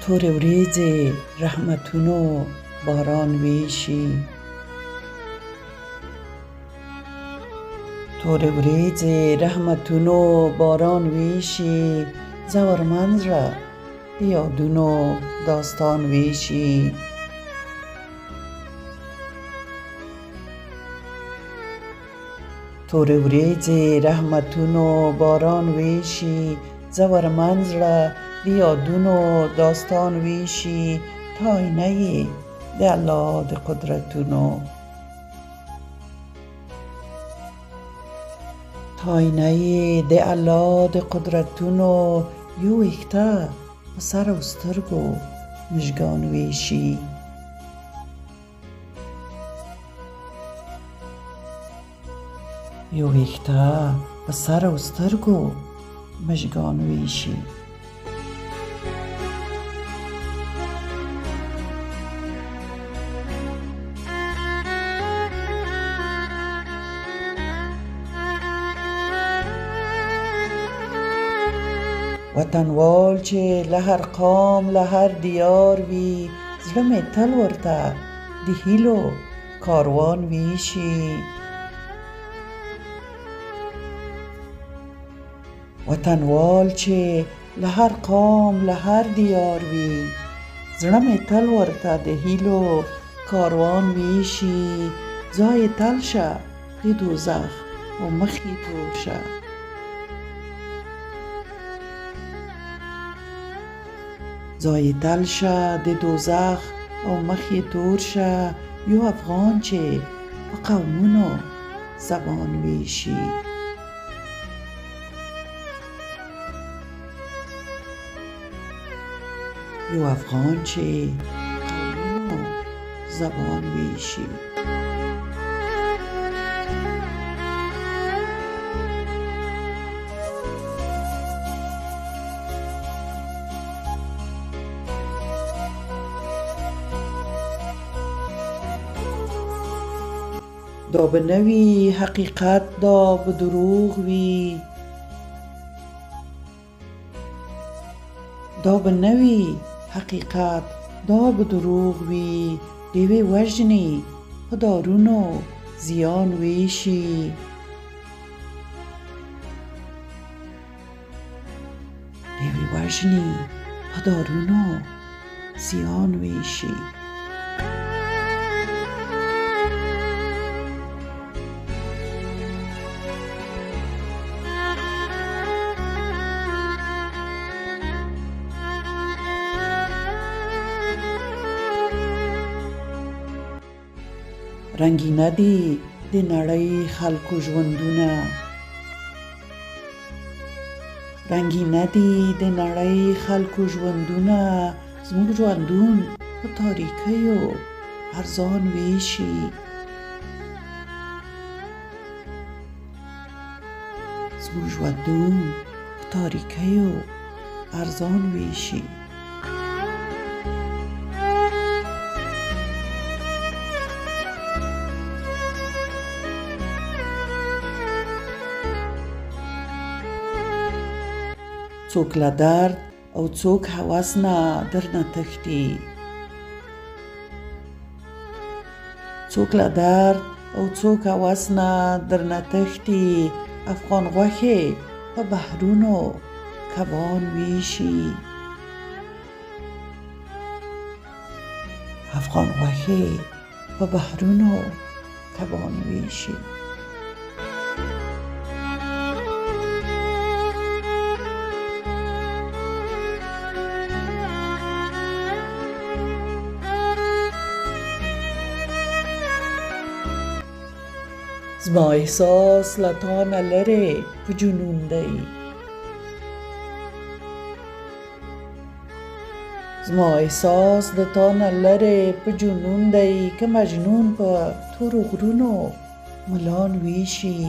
تورې وریځې رحمتونو باران ویشي، تورې وریځې رحمتونو باران ویشي، زورمن زړه د یادونو داستان ویشي. تورې وریځې رحمتونو باران ویشي، زورمن زړه د یادونو داستان ویشي. تا آینه یې د الله د قدرتونو، تا آینه یې د الله د قدرتونو، یو ویښته په سر او سترګو مژگان ویشي. یو ویښته په سر او سترګو مژگان ویشي. وطنوال چې له هر قام له هر دیار وي، زړه مې تل ورته د هیلو کاروان ویشي. وطنوال چې له هر قام له هر دیار وي، زړه مې تل ورته د هیلو کاروان ویشي. ځای تل شه د دوزخ او مخ یې تور شه، ځای تل شه د دوزخ او مخ یې تور شه. یو افغان چې په قومونو زبان ویشي. یو افغان چې قومونو زبان ویشي. دا به نوی حقیقت، دا به دروغ وی، دا به نوی حقیقت، دا به دروغ وی. دیوی وژنی په دارونو زیان ویشي. دیوی وژنی په دارونو زیان ویشي. رنګینه دي د نړۍ خلکو ژوندونه، رنګینه دي د نړۍ خلکو ژوندونه. زموږ ژوندون په تاریکیو ارزان ویشي. زموږ ژوندون په تاریکیو ارزان ویشي. څوک له درد او څوک هوس نه درنه تښتي، څوک له درد او څوک هوس نه درنه تښتي. افغان غوښې په بحرونو کبان ویشي. افغان غوښې په بحرونو کبان ویشي. زما احساس له تا نه لرې په جنون دی، زما احساس د تا نه لرې په جنون دی. که مجنون په تورو غرونو ملان ویشي،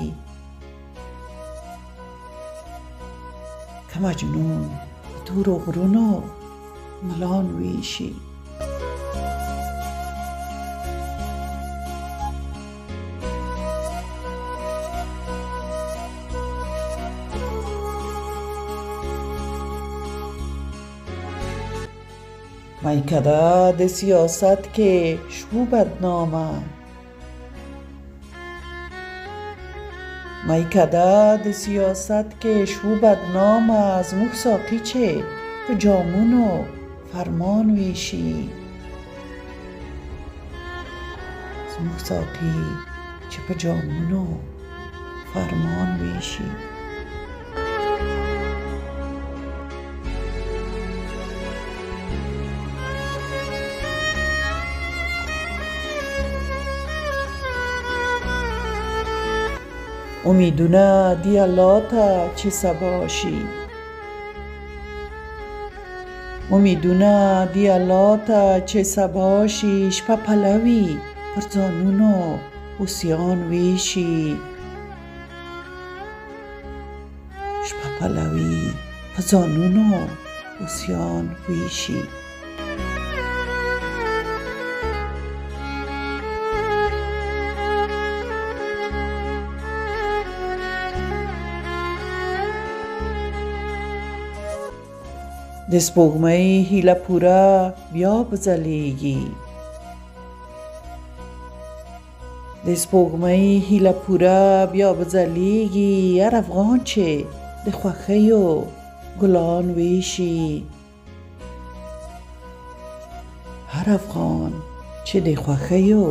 که مجنون په تورو غرونو ملان ویشي. میکده د سیاست کې شو بدنامه میکده د سیاست کې شو بدنامه زموږ ساقي چې په جامونو فرمان ویشي زموږ ساقي چې په جامونو فرمان ویشي امیدونه دی الله ته چې سبا شي امیدونه دی الله ته چې سبا شي شپه پلوي پر ځانونو اوسیان ویشي شپه پلوي پر ځانونو اوسیان ویشي د سپوږمۍ هیله پوره بیا بځلیږي د سپوږمۍ هیله پوره بیا بځلیږي هر افغان چې د خوښیو ګلان ویشي هر افغان چې د خوښیو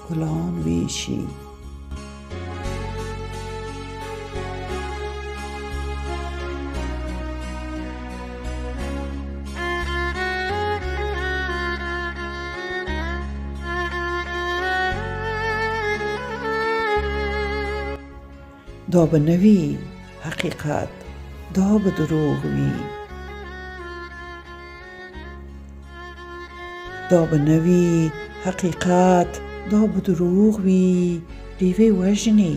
ګلان ویشي دا به نوی حقیقت دا به دروغ وی دا به نوی حقیقت دا به دروغ وی ډیوې وژني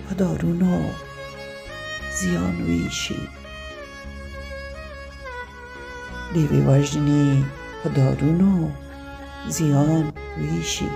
په دارونو زیان ویشي ډیوې وژني په دارونو زیان ویشي